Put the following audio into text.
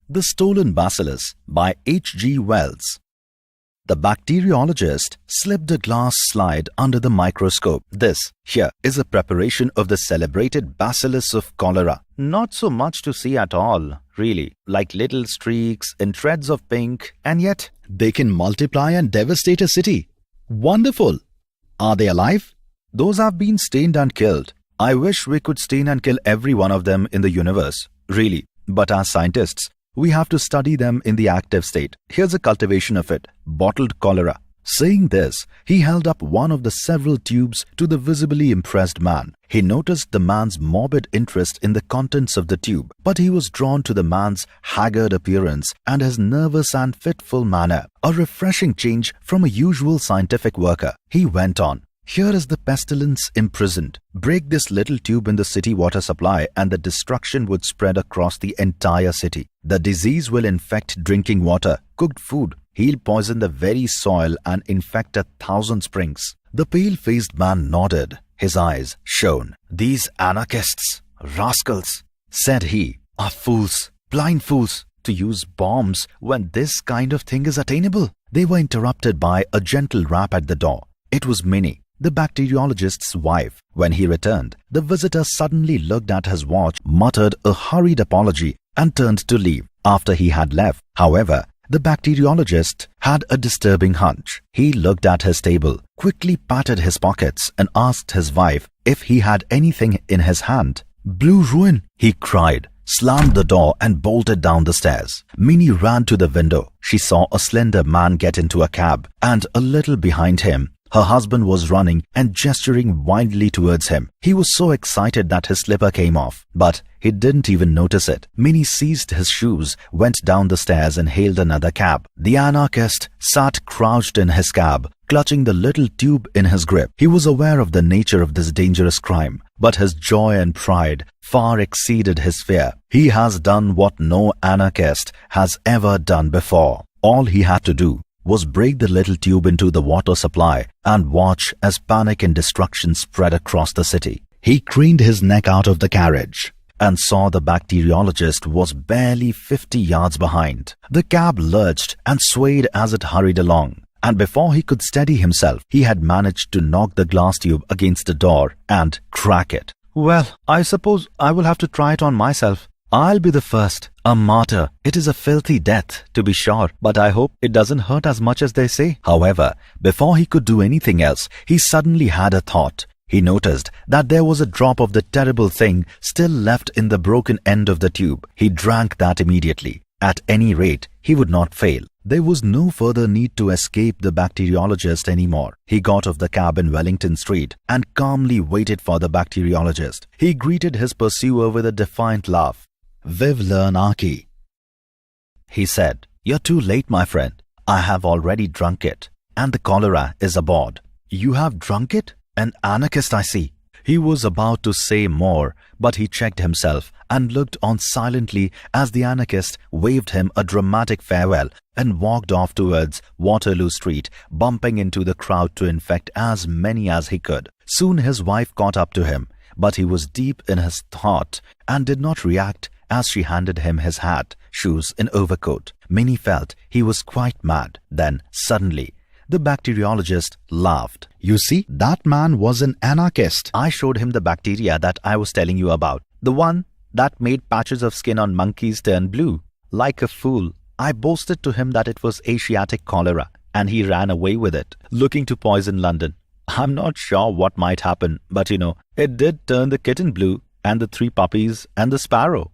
The Stolen Bacillus by H.G. Wells. The bacteriologist slipped a glass slide under the microscope. This here is a preparation of the celebrated bacillus of cholera. Not so much to see at all, really, like little streaks in threads of pink, and yet they can multiply and devastate a city. Wonderful! Are they alive? Those have been stained and killed. I wish we could stain and kill every one of them in the universe, really. But as scientists, we have to study them in the active state. Here's a cultivation of it, bottled cholera. Saying this, he held up one of the several tubes to the visibly impressed man. He noticed the man's morbid interest in the contents of the tube, but he was drawn to the man's haggard appearance and his nervous and fitful manner, a refreshing change from a usual scientific worker. He went on. Here is the pestilence imprisoned. Break this little tube in the city water supply and the destruction would spread across the entire city. The disease will infect drinking water, cooked food. He'll poison the very soil and infect 1,000 springs. The pale-faced man nodded. His eyes shone. These anarchists, rascals, said he, are fools, blind fools, to use bombs when this kind of thing is attainable. They were interrupted by a gentle rap at the door. It was Minnie, the bacteriologist's wife. When he returned, the visitor suddenly looked at his watch, muttered a hurried apology, and turned to leave. After he had left, however, the bacteriologist had a disturbing hunch. He looked at his table, quickly patted his pockets, and asked his wife if he had anything in his hand. "Blue ruin!" he cried, slammed the door and bolted down the stairs. Minnie ran to the window. She saw a slender man get into a cab, and a little behind him, her husband was running and gesturing wildly towards him. He was so excited that his slipper came off, but he didn't even notice it. Minnie seized his shoes, went down the stairs and hailed another cab. The anarchist sat crouched in his cab, clutching the little tube in his grip. He was aware of the nature of this dangerous crime, but his joy and pride far exceeded his fear. He has done what no anarchist has ever done before. All he had to do was break the little tube into the water supply and watch as panic and destruction spread across the city. He craned his neck out of the carriage and saw the bacteriologist was barely 50 yards behind. The cab lurched and swayed as it hurried along, and before he could steady himself, he had managed to knock the glass tube against the door and crack it. "Well, I suppose I will have to try it on myself. I'll be the first. A martyr. It is a filthy death, to be sure, but I hope it doesn't hurt as much as they say." However, before he could do anything else, he suddenly had a thought. He noticed that there was a drop of the terrible thing still left in the broken end of the tube. He drank that immediately. At any rate, he would not fail. There was no further need to escape the bacteriologist anymore. He got off the cab in Wellington Street and calmly waited for the bacteriologist. He greeted his pursuer with a defiant laugh. "Vive l'anarchie," he said. "You're too late, my friend. I have already drunk it, and the cholera is aboard." "You have drunk it? An anarchist, I see." He was about to say more, but he checked himself and looked on silently as the anarchist waved him a dramatic farewell and walked off towards Waterloo Street, bumping into the crowd to infect as many as he could. Soon his wife caught up to him, but he was deep in his thought and did not react as she handed him his hat, shoes and overcoat. Minnie felt he was quite mad. Then, suddenly, the bacteriologist laughed. "You see, that man was an anarchist. I showed him the bacteria that I was telling you about, the one that made patches of skin on monkeys turn blue. Like a fool, I boasted to him that it was Asiatic cholera, and he ran away with it, looking to poison London. I'm not sure what might happen, but it did turn the kitten blue, and the 3 puppies, and the sparrow."